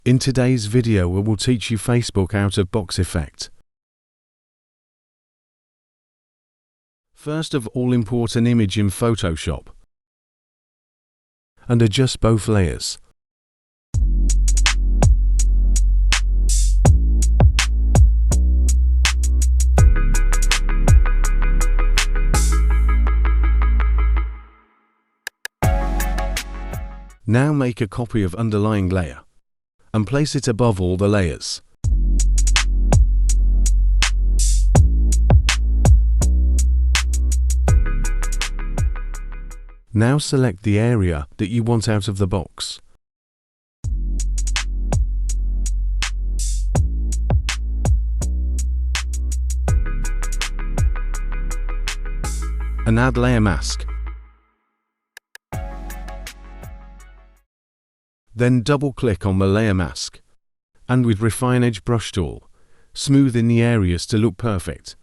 In today's video we will teach you Facebook out-of-box effect. First of all, import an image in Photoshop and adjust both layers. Now make a copy of underlying layer and place it above all the layers. Now select the area that you want out of the box. And add layer mask. Then double-click on the layer mask, and with Refine Edge brush tool, smooth in the areas to look perfect.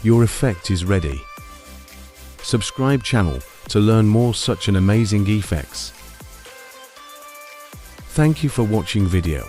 Your effect is ready. Subscribe channel to learn more such an amazing effects. Thank you for watching video.